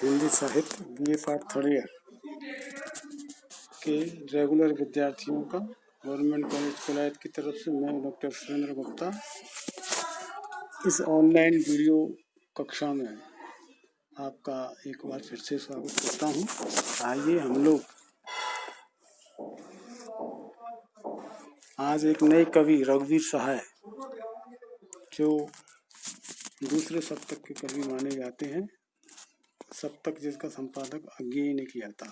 हिंदी साहित्य BA part third year के regular विद्यार्थियों का गवर्नमेंट कॉलेज कोलायत की तरफ से मैं डॉक्टर सुरेंद्र गुप्ता इस ऑनलाइन वीडियो कक्षा में आपका एक बार फिर से स्वागत करता हूं। आइए हम लोग आज एक नए कवि रघुवीर सहाय जो दूसरे सप्तक के कवि माने जाते हैं, सप्तक जिसका संपादक अज्ञेय ने किया था,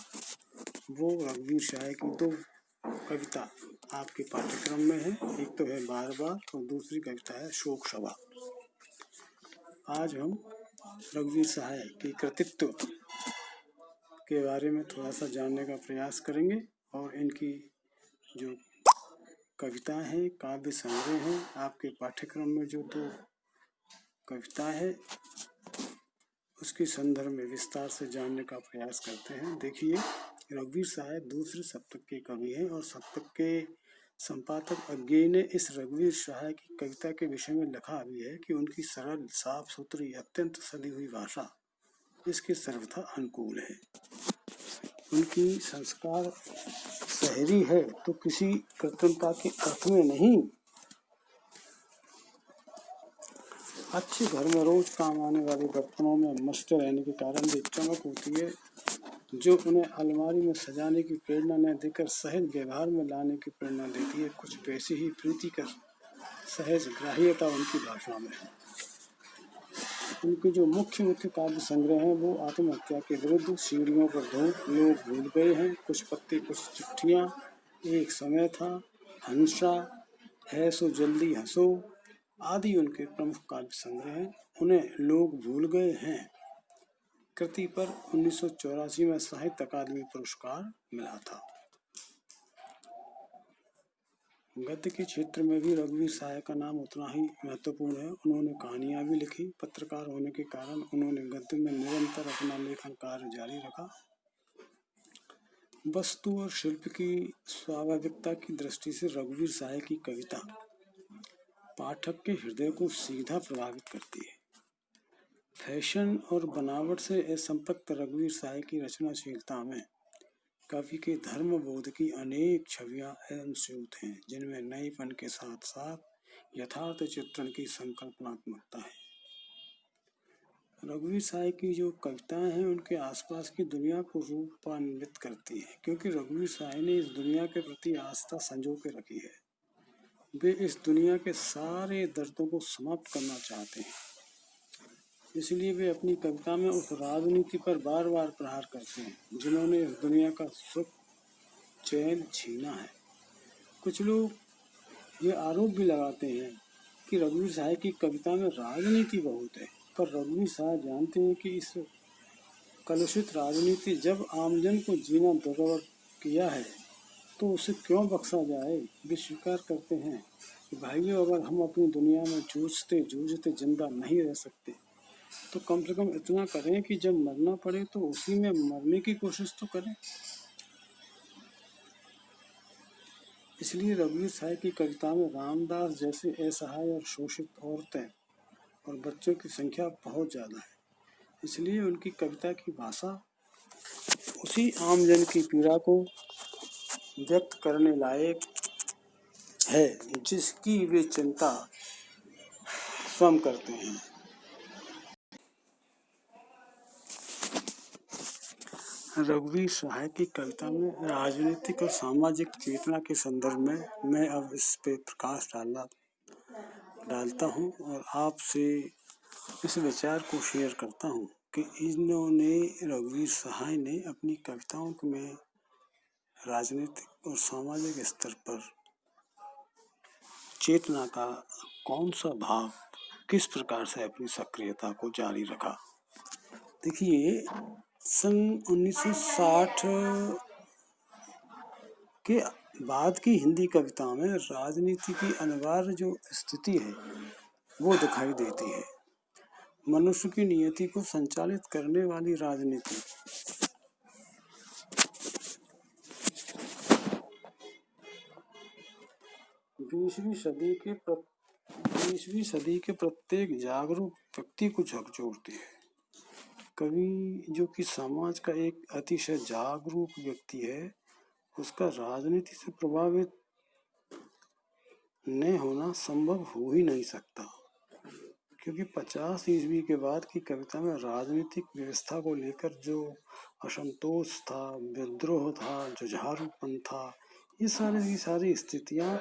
वो रघुवीर सहाय की दो कविता आपके पाठ्यक्रम में है। एक तो है बार बार और दूसरी कविता है शोक सभा। आज हम रघुवीर सहाय की कृतित्व के बारे में थोड़ा सा जानने का प्रयास करेंगे और इनकी जो कविताएं हैं, काव्य संग्रह हैं, आपके पाठ्यक्रम में जो दो कविता है उसके संदर्भ में विस्तार से जानने का प्रयास करते हैं। देखिए, रघुवीर सहाय दूसरे सप्तक के कवि हैं और सप्तक के संपादक अज्ञेय ने इस रघुवीर सहाय की कविता के विषय में लिखा भी है कि उनकी सरल, साफ सुथरी, अत्यंत सदी हुई भाषा इसके सर्वथा अनुकूल है। उनकी संस्कार शहरी है तो किसी कृत्रिमता के अर्थ में नहीं, अच्छे घर में रोज काम आने वाले बर्तनों में मस्त रहने के कारण भी चमक होती है, जो उन्हें अलमारी में सजाने की प्रेरणा न देकर सहज व्यवहार में लाने की प्रेरणा देती है। कुछ वैसी ही प्रीतिकर सहज ग्राह्यता उनकी भाषा में है। उनके जो मुख्य काव्य संग्रह हैं वो आत्महत्या के विरुद्ध, सीढ़ियों पर धूप, लोग भूल गए हैं, कुछ पत्ते कुछ चिट्ठियाँ, एक समय था, हंसा, है सो जल्दी हंसो आदि उनके प्रमुख काव्य संग्रह हैं। उन्हें लोग भूल गए हैं कृति पर 1984 में साहित्य अकादमी पुरस्कार मिला था। गद्य के क्षेत्र में भी रघुवीर सहाय का नाम उतना ही महत्वपूर्ण है। उन्होंने कहानियां भी लिखी। पत्रकार होने के कारण उन्होंने गद्य में निरंतर अपना लेखन कार्य जारी रखा। वस्तु और शिल्प की स्वाभाविकता की दृष्टि से रघुवीर सहाय की कविता पाठक के हृदय को सीधा प्रभावित करती है। फैशन और बनावट से असंपृक्त रघुवीर सहाय की रचनाशीलता में कवि के धर्म बोध की अनेक छवियां एवं स्रोत हैं, जिनमें नएपन के साथ साथ यथार्थ चित्रण की संकल्पनात्मकता है। रघुवीर सहाय की जो कविताएं हैं उनके आसपास की दुनिया को रूपान्वित करती है, क्योंकि रघुवीर सहाय ने इस दुनिया के प्रति आस्था संजो के रखी है। वे इस दुनिया के सारे दर्दों को समाप्त करना चाहते हैं, इसलिए वे अपनी कविता में उस राजनीति पर बार बार प्रहार करते हैं जिन्होंने इस दुनिया का सुख चैन छीना है। कुछ लोग ये आरोप भी लगाते हैं कि रघुवीर सहाय की कविता में राजनीति बहुत है, पर रघुवीर सहाय जानते हैं कि इस कलुषित राजनीति जब आमजन को जीना दुर्लभ किया है तो उसे क्यों बख्शा जाए। वे स्वीकार करते हैं कि भाइयों, अगर हम अपनी दुनिया में जूझते जूझते जिंदा नहीं रह सकते तो कम से कम इतना करें कि जब मरना पड़े तो उसी में मरने की कोशिश तो करें। इसलिए रघुवीर सहाय की कविता में रामदास जैसे असहाय और शोषित औरतें और बच्चों की संख्या बहुत ज़्यादा है। इसलिए उनकी कविता की भाषा उसी आमजन की पीड़ा को व्यक्त करने लायक है जिसकी वे चिंता स्वयं करते हैं। रघुवीर सहाय की कविता में राजनीतिक और सामाजिक चेतना के संदर्भ में मैं अब इस पे प्रकाश डालता हूँ और आपसे इस विचार को शेयर करता हूँ कि रघुवीर सहाय ने अपनी कविताओं में राजनीतिक और सामाजिक स्तर पर चेतना का कौन सा भाव किस प्रकार से अपनी सक्रियता को जारी रखा। देखिए, सन 1960 के बाद की हिंदी कविताओं में राजनीति की अनिवार्य जो स्थिति है वो दिखाई देती है। मनुष्य की नियति को संचालित करने वाली राजनीति 20वीं सदी के प्रत्येक जागरूक व्यक्ति को झकझोरती है। कवि जो कि समाज का एक अतिशय जागरूक व्यक्ति है, उसका राजनीति से प्रभावित न होना संभव हो ही नहीं सकता, क्योंकि 50 ईस्वी के बाद की कविता में राजनीतिक व्यवस्था को लेकर जो असंतोष था, विद्रोह था, जुझारूपन था, ये की सारी स्थितियां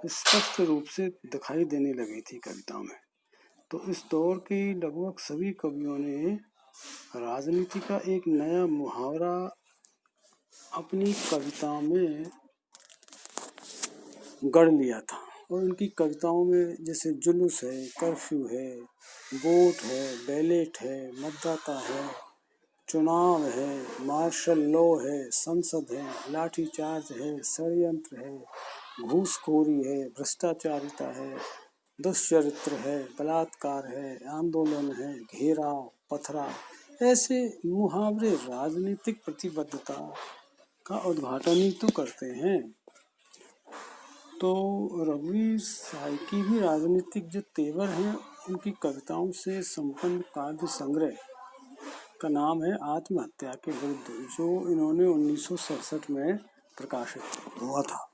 स्पष्ट रूप से दिखाई देने लगी थी कविता में। तो इस दौर के लगभग सभी कवियों ने राजनीति का एक नया मुहावरा अपनी कविता में गढ़ लिया था, और उनकी कविताओं में जैसे जुलूस है, कर्फ्यू है, वोट है, बैलेट है, मतदाता है, चुनाव है, मार्शल लॉ है, संसद है, लाठीचार्ज है, षड्यंत्र है, घूसखोरी है, भ्रष्टाचारिता है, दुष्चरित्र है, बलात्कार है, आंदोलन है, घेराव, पथराव, ऐसे मुहावरे राजनीतिक प्रतिबद्धता का उद्घाटन ही तो करते हैं। तो रघुवीर सहाय की भी राजनीतिक जो तेवर हैं, उनकी कविताओं से संपन्न काव्य संग्रह का नाम है आत्महत्या के विरुद्ध, जो इन्होंने 1967 में प्रकाशित हुआ था।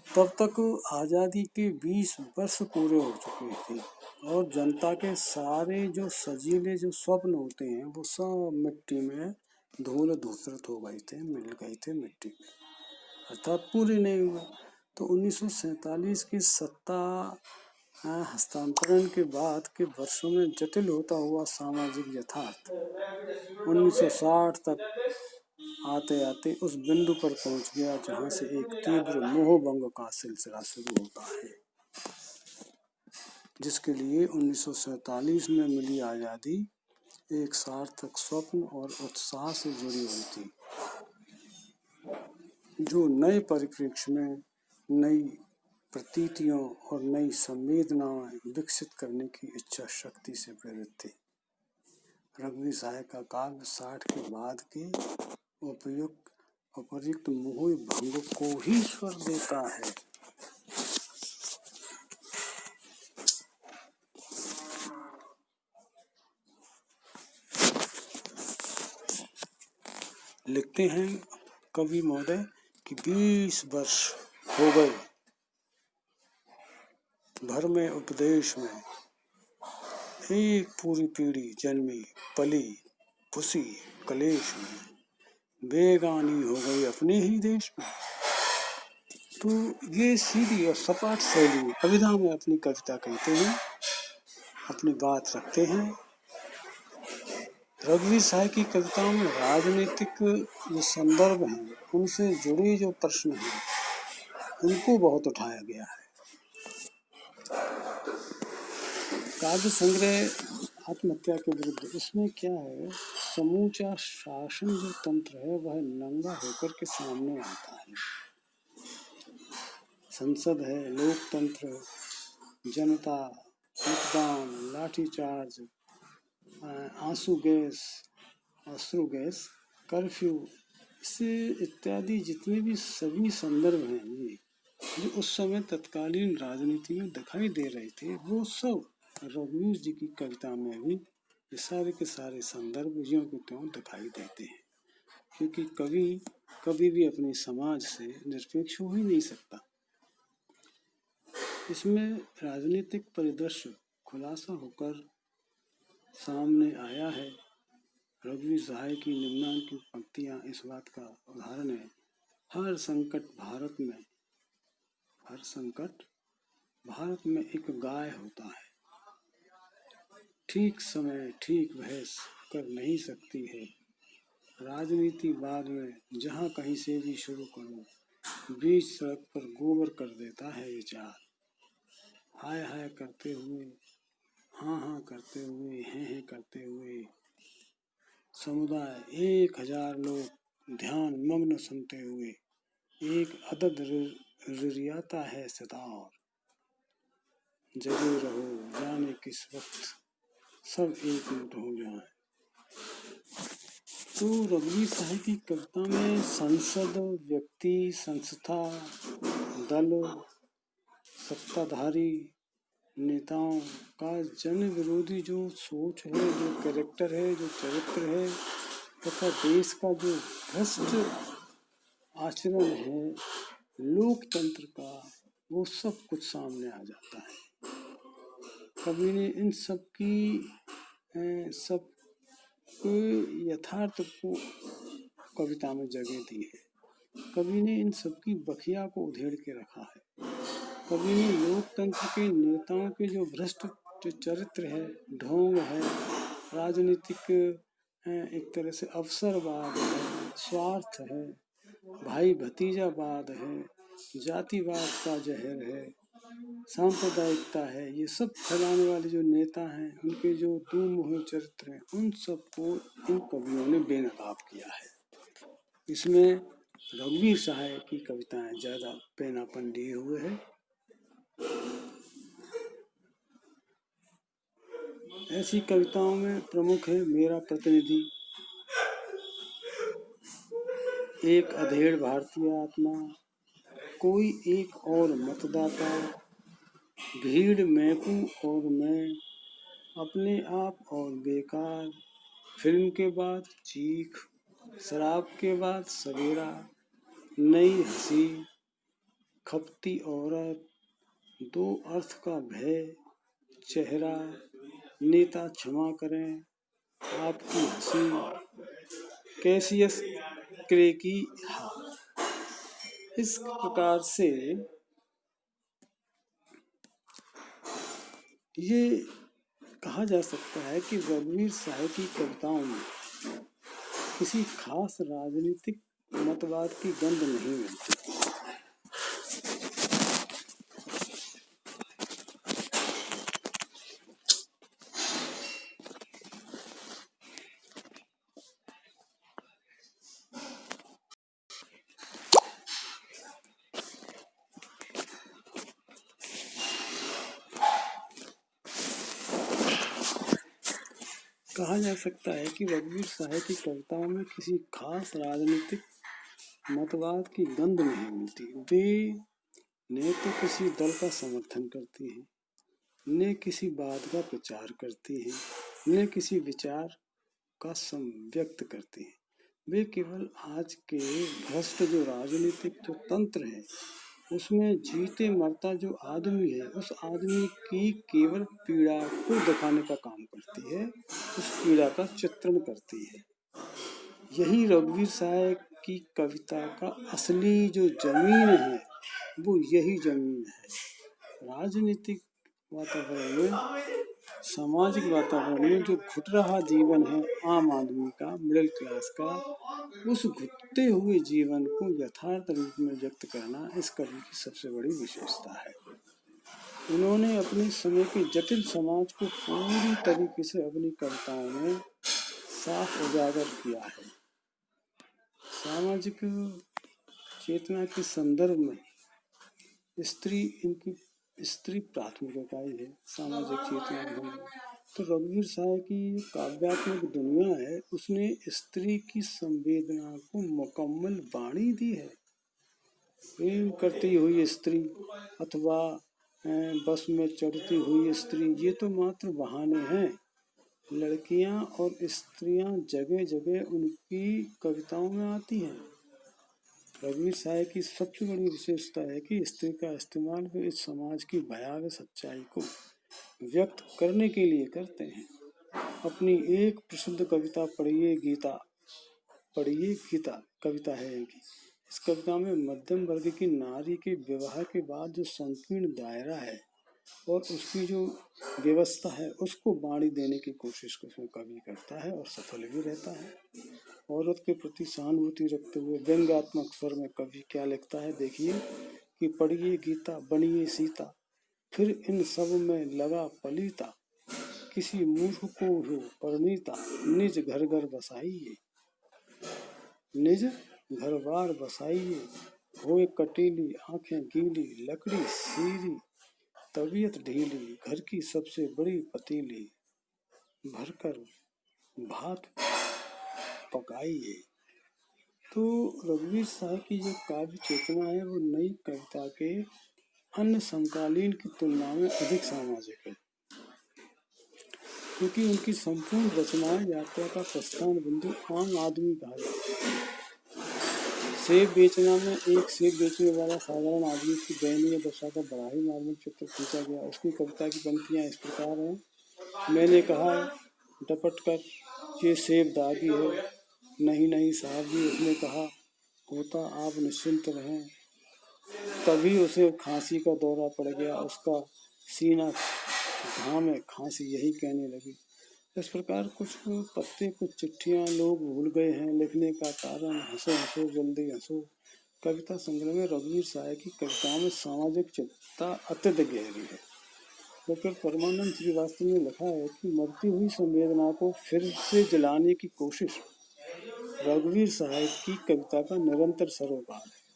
तब तक आज़ादी के 20 वर्ष पूरे हो चुके थे, और जनता के सारे जो सजीले जो स्वप्न होते हैं वो सब मिट्टी में धूल धूसरित हो गए थे, मिल गए थे मिट्टी में, अर्थात पूरे नहीं हुए। तो 1947 की सत्ता हस्तांतरण के बाद के वर्षों में जटिल होता हुआ सामाजिक यथार्थ 1960 तक आते आते उस बिंदु पर पहुंच गया जहां से एक तीव्र मोहभंग का सिलसिला शुरू होता है, जिसके लिए 1947 में मिली आज़ादी एक सार्थक स्वप्न और उत्साह से जुड़ी हुई थी, जो नए परिप्रेक्ष्य में नई प्रतीतियों और नई संवेदनाएं विकसित करने की इच्छा शक्ति से प्रेरित थी। रघुवीर सहाय का काव्य 60 के बाद के उपयुक्त मोह भंग को ही स्वर देता है। लिखते हैं कवि महोदय कि 20 वर्ष हो गए भर में उपदेश में, एक पूरी पीढ़ी जन्मी पली खुशी कलेश में, बेगानी हो गई अपने ही देश में। तो ये सीधी और सपाट शैली में अभिधा में अपनी कविता कहते हैं, अपनी बात रखते हैं। रघुवीर सहाय की कविताओं में राजनीतिक जो संदर्भ हैं, उनसे जुड़े जो प्रश्न हैं, उनको बहुत उठाया गया है। काव्य संग्रह आत्महत्या के विरुद्ध, इसमें क्या है, समूचा शासन जो तंत्र है वह नंगा होकर के सामने आता है। संसद है, लोकतंत्र, जनता, मतदान, लाठीचार्ज, आंसू गैस, अश्रु गैस, कर्फ्यू, इससे इत्यादि जितने भी सभी संदर्भ हैं ये जो उस समय तत्कालीन राजनीति में दिखाई दे रहे थे, वो सब रघुवीर जी की कविता में भी ये सारे के सारे संदर्भ ज्यों के त्यों दिखाई देते हैं, क्योंकि कवि कभी भी अपने समाज से निरपेक्ष हो ही नहीं सकता। इसमें राजनीतिक परिदृश्य खुलासा होकर सामने आया है। रघुवीर सहाय की निम्नांकित पंक्तियां इस बात का उदाहरण है। हर संकट भारत में एक गाय होता है, ठीक समय ठीक भैंस कर नहीं सकती है, राजनीति बाद में जहाँ कहीं से भी शुरू करो, बीच सड़क पर गोबर कर देता है विचार, हाय हाय करते हुए, हाँ हाँ करते हुए, हैं करते हुए, समुदाय 1000 लोग ध्यान मग्न सुनते हुए, एक अदद रिरियाता है सितार, जगे रहो जाने किस वक्त सब एक मिनट हो जाए। तो रघुवीर सहाय की कविता में संसद, व्यक्ति, संस्था, दल, सत्ताधारी, नेताओं का जन विरोधी जो सोच है, जो कैरेक्टर है, जो चरित्र है तथा देश का जो भ्रष्ट आचरण है लोकतंत्र का, वो सब कुछ सामने आ जाता है। कवि ने इन सब यथार्थ को कविता में जगह दी है। कवि ने इन सबकी बखिया को उधेड़ के रखा है। कवि ने लोकतंत्र के नेताओं के जो भ्रष्ट चरित्र है, ढोंग है, राजनीतिक एक तरह से अवसरवाद है, स्वार्थ है, भाई भतीजावाद है, जातिवाद का जहर है, सांप्रदायिकता है, ये सब फैलाने वाले जो नेता हैं, उनके जो दुर्मुह चरित्र हैं, उन सबको इन कवियों ने बेनकाब किया है। इसमें रघुवीर सहाय की कविताएं ज्यादा पेनापन लिए हुए है। ऐसी कविताओं में प्रमुख है मेरा प्रतिनिधि, एक अधेड़ भारतीय आत्मा, कोई एक और मतदाता, भीड़ मैकू और मैं, अपने आप और बेकार, फिल्म के बाद चीख, शराब के बाद सवेरा, नई हंसी, खपती औरत, दो अर्थ का भय, चेहरा, नेता क्षमा करें, आपकी हंसी, कैसियस क्ले की हार। इस प्रकार से ये कहा जा सकता है कि रघुवीर सहाय की कविताओं में किसी खास राजनीतिक मतवाद की गंध नहीं मिलती। कहा जा सकता है कि रघुवीर सहाय की कविताओं में किसी खास राजनीतिक मतवाद की गंध नहीं मिलती। वे न तो किसी दल का समर्थन करती हैं, न किसी बात का प्रचार करती हैं, न किसी विचार का व्यक्त करती हैं। वे केवल आज के भ्रष्ट जो राजनीतिक जो तंत्र है, उसमें जीते मरता जो आदमी है, उस आदमी की केवल पीड़ा को दिखाने का काम करती है, उस पीड़ा का चित्रण करती है। यही रघुवीर सहाय की कविता का असली जो जमीन है, वो यही जमीन है। राजनीतिक वातावरण में, सामाजिक वातावरण में जो घुट रहा जीवन है आम आदमी का, मिडिल क्लास का, उस घुटते हुए जीवन को यथार्थ रूप में व्यक्त करना इस कवि की सबसे बड़ी विशेषता है। उन्होंने अपने समय के जटिल समाज को पूरी तरीके से अपनी कविताओं में साफ उजागर किया है। सामाजिक चेतना के संदर्भ में स्त्री प्राथमिक इकाई है सामाजिक चेतना में। तो रघुवीर सहाय की काव्यात्मक दुनिया है, उसने स्त्री की संवेदना को मुकम्मल वाणी दी है। प्रेम करती हुई स्त्री अथवा बस में चढ़ती हुई स्त्री, ये तो मात्र बहाने हैं। लड़कियां और स्त्रियां जगह जगह उनकी कविताओं में आती हैं। रघुवीर सहाय की सबसे बड़ी विशेषता है कि स्त्री का इस्तेमाल वे इस समाज की भयावह सच्चाई को व्यक्त करने के लिए करते हैं। अपनी एक प्रसिद्ध कविता पढ़िए गीता कविता है इनकी। इस कविता में मध्यम वर्ग की नारी के विवाह के बाद जो संकीर्ण दायरा है और उसकी जो व्यवस्था है, उसको वाणी देने की कोशिश उसमें कवि करता है और सफल भी रहता है। औरत के प्रति सहानुभूति रखते हुए व्यंग्यात्मक स्वर में कवि क्या लिखता है, देखिए कि पढ़िए गीता बनिए सीता, फिर इन सब में लगा पलीता, किसी मूर्ख को हो परिणीता, निज घर घर बसाइए, निज घर बार बसाइए, होए कटीली आंखें गीली, लकड़ी सीरी तबीयत ढीली, घर की सबसे बड़ी पतीली, भरकर भात पकाइए। तो रघुवीर सहाय की जो काव्य चेतना है, वो नई कविता के अन्य समकालीन की तुलना में अधिक सामाजिक है, क्योंकि उनकी संपूर्ण रचनाएं यात्रा का प्रस्थान बिंदु आम आदमी कहा जाता है। सेब बेचना में एक सेब बेचने वाला साधारण आदमी की दयनीय दशा का बड़ा ही मार्मिक चित्र खींचा गया। उसकी कविता की पंक्तियां इस प्रकार हैं। मैंने कहा डपट कर, ये सेब दागी है। नहीं नहीं साहब जी, उसने कहा, होता आप निश्चिंत रहें। तभी उसे खांसी का दौरा पड़ गया। उसका सीना घाम में खांसी यही कहने लगी। इस प्रकार कुछ पत्ते, कुछ चिट्ठियां लोग भूल गए हैं। लिखने का कारण हंसो हंसो जल्दी हंसो। कविता संग्रह में रघुवीर सहाय की कविताओं में सामाजिक चिंता अत्यधिक गहरी है। डॉक्टर परमानंद श्रीवास्तव ने लिखा है कि मरती हुई संवेदना को फिर से जलाने की कोशिश रघुवीर सहाय की कविता का निरंतर सरोकार है।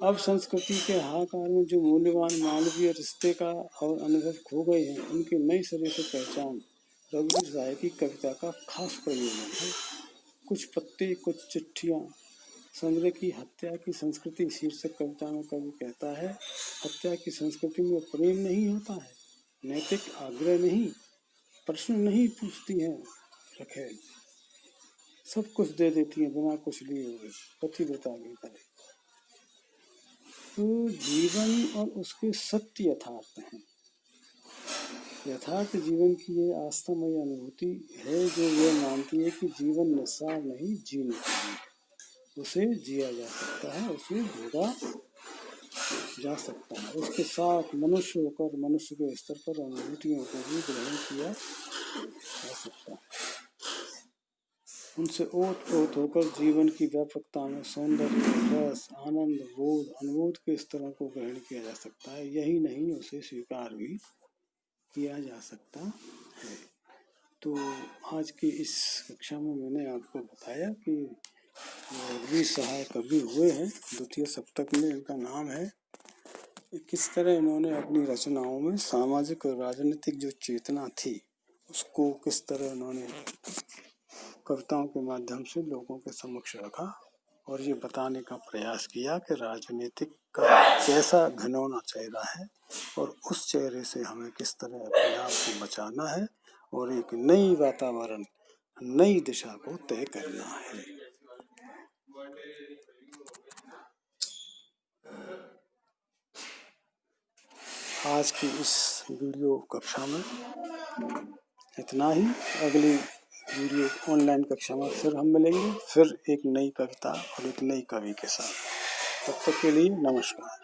अब संस्कृति के हाहाकार में जो मूल्यवान मानवीय रिश्ते का और अनुभव खो गए हैं, उनकी नई सिरे से पहचान रघुवीर सहाय की कविता का खास प्रयोजन है। कुछ पत्ते, कुछ चिट्ठियां संग्रह की हत्या की संस्कृति शीर्षक कविता में कवि कहता है, हत्या की संस्कृति में प्रेम नहीं होता है, नैतिक आग्रह नहीं, प्रश्न नहीं पूछती है, रखे सब कुछ दे देती है बिना कुछ लिए हुए, पतिव्रता की तरह। तो जीवन और उसके सत्य यथार्थ हैं। यथार्थ जीवन की ये आस्थामयी अनुभूति है जो ये मानती है कि जीवन निस्सार नहीं, जीने के लिए उसे जिया जा सकता है, उसे भोगा जा सकता है। उसके साथ मनुष्य होकर मनुष्य के स्तर पर अनुभूतियों को भी ग्रहण किया जा सकता है। उनसे ओत-प्रोत होकर जीवन की व्यापकता में सौंदर्य, रस, आनंद, बोध, अनुबोध के स्तरों को ग्रहण किया जा सकता है। यही नहीं, उसे स्वीकार भी किया जा सकता है। तो आज की इस कक्षा में मैंने आपको बताया कि रघुवीर सहाय कवि हुए हैं, द्वितीय सप्तक में इनका नाम है। किस तरह इन्होंने अपनी रचनाओं में सामाजिक और राजनीतिक जो चेतना थी उसको किस तरह इन्होंने कविताओं के माध्यम से लोगों के समक्ष रखा और ये बताने का प्रयास किया कि राजनीतिक का कैसा घिनौना चेहरा है और उस चेहरे से हमें किस तरह अपने आप को बचाना है और एक नई वातावरण, नई दिशा को तय करना है। आज की इस वीडियो कक्षा में इतना ही। अगली वीडियो ऑनलाइन कक्षा में फिर हम मिलेंगे, फिर एक नई कविता और एक नई कवि के साथ। तब तक के लिए नमस्कार।